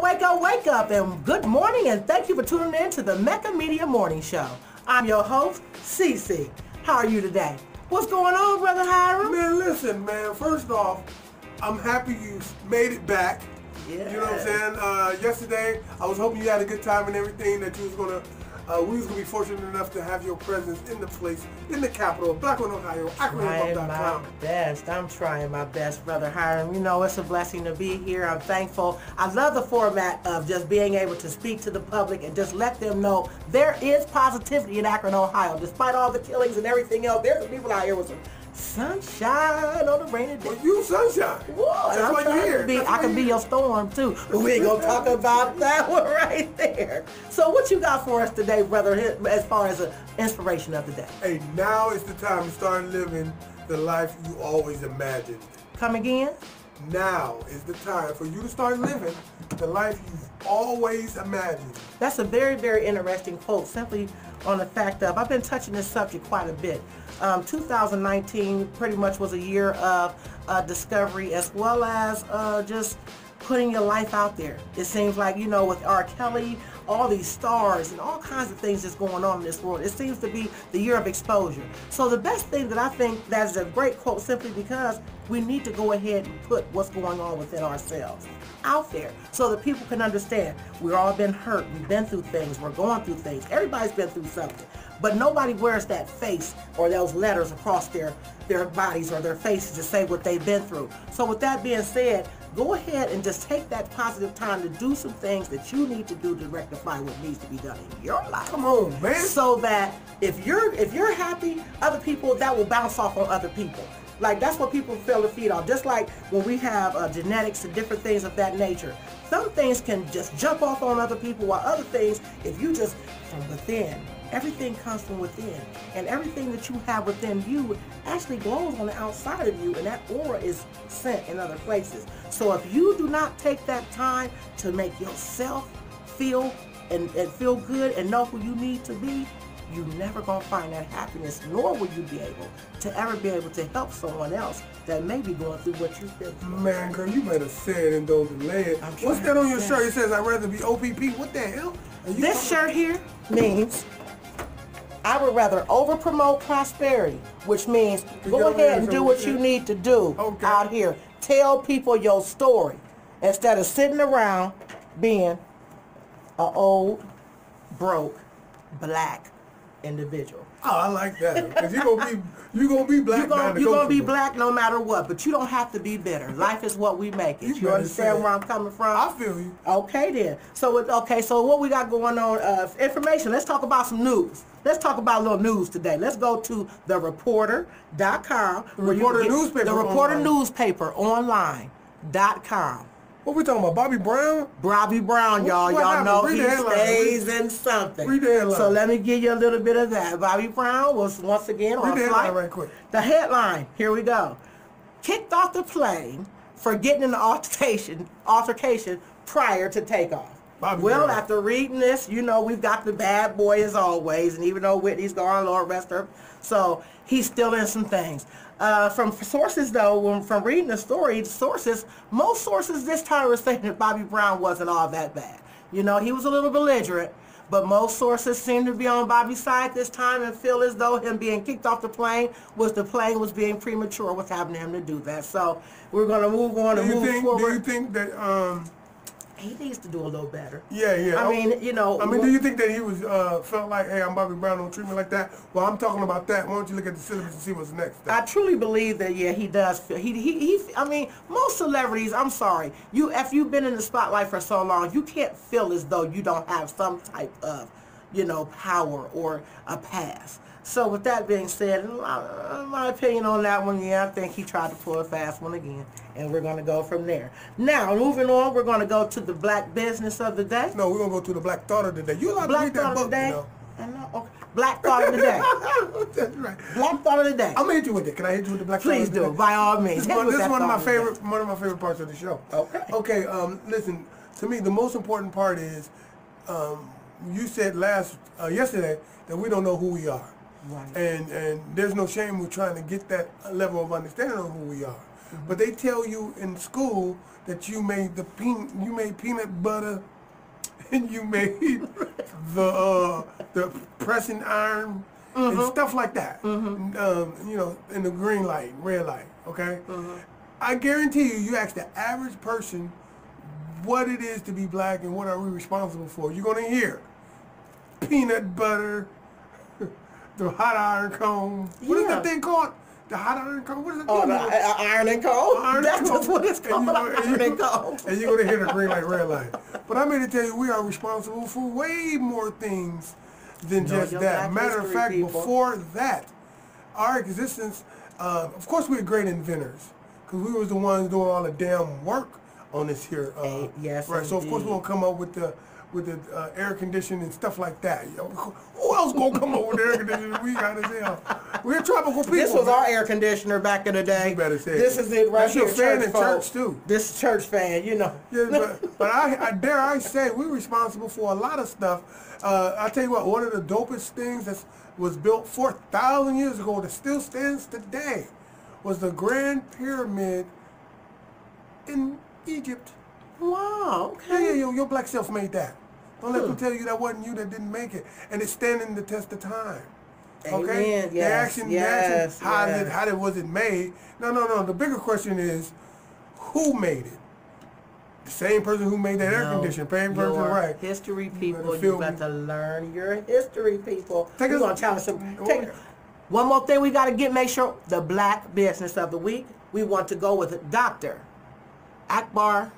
wake up, and good morning, and thank you for tuning in to the Mecca Media Morning Show. I'm your host, CeCe. How are you today? What's going on, Brother Hiram? Man, listen, man, first off, I'm happy you made it back. Yeah. You know what I'm saying? Yesterday, I was hoping you had a good time and everything, that you was going to, we was going to be fortunate enough to have your presence in the place, in the capital of Blackwood, Ohio. Trying my best. I'm trying my best, Brother Hiram. You know, it's a blessing to be here. I'm thankful. I love the format of just being able to speak to the public and just let them know there is positivity in Akron, Ohio. Despite all the killings and everything else, there's some people out here with some sunshine on a rainy day. Well, you sunshine. Whoa, that's why you're here. I can be your storm too. But we ain't gonna talk about that one right there. So what you got for us today, brother, as far as an inspiration of the day? Hey, now is the time to start living the life you always imagined. Come again? Now is the time for you to start living the life you've always imagined. That's a very, very interesting quote, simply on the fact of, I've been touching this subject quite a bit. 2019 pretty much was a year of discovery, as well as just putting your life out there. It seems like, you know, with R. Kelly, all these stars and all kinds of things that's going on in this world, it seems to be the year of exposure. So the best thing that I think that's a great quote, simply because we need to go ahead and put what's going on within ourselves out there so that people can understand. We've all been hurt. We've been through things. We're going through things. Everybody's been through something. But nobody wears that face or those letters across their bodies or their faces to say what they've been through. So with that being said, go ahead and just take that positive time to do some things that you need to do to rectify what needs to be done in your life. Come on, man. So that if you're happy, other people, that will bounce off on other people. Like, that's what people feel to feed off. Just like when we have genetics and different things of that nature. Some things can just jump off on other people, while other things, if you just from within, everything comes from within. And everything that you have within you actually glows on the outside of you, and that aura is sent in other places. So if you do not take that time to make yourself feel and feel good and know who you need to be, you're never going to find that happiness, nor will you be able to help someone else that may be going through what you've been through. Man, girl, you better say it and don't delay it. What's that on your shirt? It says, I'd rather be OPP. What the hell? This shirt here means I would rather over-promote prosperity, which means go ahead and do what you need to do out here. Tell people your story instead of sitting around being an old, broke, black individual. Oh, I like that. Because you're gonna be black. You're gonna be black no matter what, but you don't have to be bitter. Life is what we make it. You understand where I'm coming from? I feel you. Okay then. So what we got going on? Information. Let's talk about some news. Let's talk about a little news today. Let's go to thereporter.com. The Reporter newspaper online.com. What we talking about? Bobby Brown? Bobby Brown, y'all. Y'all know he stays in something. Read the headline. So let me give you a little bit of that. Bobby Brown was once again on a flight. Read the headline right quick. The headline, here we go. Kicked off the plane for getting in an altercation prior to takeoff. Bobby Brown. After reading this, you know, we've got the bad boy as always, and even though Whitney's gone, Lord rest her, so he's still in some things. From sources, though, from reading the story, most sources this time were saying that Bobby Brown wasn't all that bad. You know, he was a little belligerent, but most sources seem to be on Bobby's side this time and feel as though him being kicked off the plane was being premature, was having him to do that. So we're going to move on and move forward. Do you think that he needs to do a little better? Yeah. I mean, you know. Do you think that he was felt like, hey, I'm Bobby Brown, don't treat me like that? Well, I'm talking about that. Why don't you look at the syllabus and see what's next? I truly believe that, yeah, he does feel. I mean, most celebrities, I'm sorry, if you've been in the spotlight for so long, you can't feel as though you don't have some type of, you know, power or a past. So with that being said, in my opinion on that one, yeah, I think he tried to pull a fast one again. And we're going to go from there. Now, moving on, we're going to go to the black business of the day. No, we're going to go to the black thought of the day. You're allowed to read that book, you know. I know. Okay. Black thought of the day. That's right. Black thought of the day. I'm going to hit you with it. Can I hit you with the black thought of the day? Please do, by all means. This is one of my favorite parts of the show. Okay. Listen, to me, the most important part is, you said yesterday that we don't know who we are. Right. And there's no shame with trying to get that level of understanding of who we are. but they tell you in school that you made peanut butter, and you made the pressing iron and stuff like that. You know, in the green light, red light. Okay, I guarantee you, you ask the average person what it is to be black and what are we responsible for, you're gonna hear peanut butter, the hot iron cone. What is that thing called? The hot iron cone? What is it called? Oh, the iron and cone? That's just what it's called, iron and cone. And you're going to hit a green light, red light. But I'm here to tell you, we are responsible for way more things than just that. Matter of fact, before that, our existence, of course we're great inventors, because we was the ones doing all the damn work on this here. Yes, right. So of course we're going to come up with the air conditioning and stuff like that. Who else gonna come up with air conditioning? We got as hell. We're tropical people. This was our air conditioner back in the day. You better say this is it right here. That's your fan in church too. This is church fan, you know. Yeah, but I dare I say we're responsible for a lot of stuff. I tell you what, one of the dopest things that was built 4,000 years ago that still stands today was the Grand Pyramid in Egypt. Wow, okay. Yeah, your black self made that. Don't let them tell you that wasn't you that didn't make it. And it's standing the test of time. Okay? Amen. Yes, how was it made? No. The bigger question is, who made it? The same person who made that air conditioner. Same person, right? History people, you got to learn your history, people. We're going to challenge some. One more thing we got to make sure, the black business of the week, we want to go with Dr. Akbar.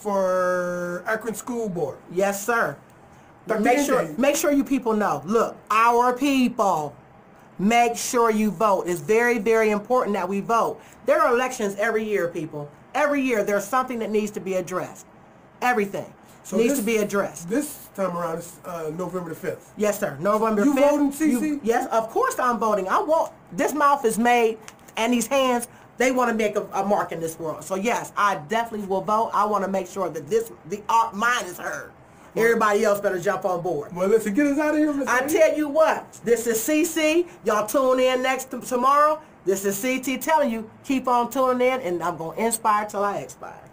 For Akron School Board. Yes, sir. Dr. Make sure you people know. Look, our people, make sure you vote. It's very, very important that we vote. There are elections every year, people. Every year there's something that needs to be addressed. Everything needs to be addressed. This time around is November the 5th. Yes, sir. November 5th. You voting, CeCe? Yes, of course I'm voting. I want, this mouth is made and these hands, they want to make a mark in this world. So yes, I definitely will vote. I want to make sure that mine is heard. Everybody else better jump on board. Well, listen, get us out of here, Mr. I tell you what, this is CeCe. Y'all tune in tomorrow. This is CT telling you, keep on tuning in, and I'm going to inspire till I expire.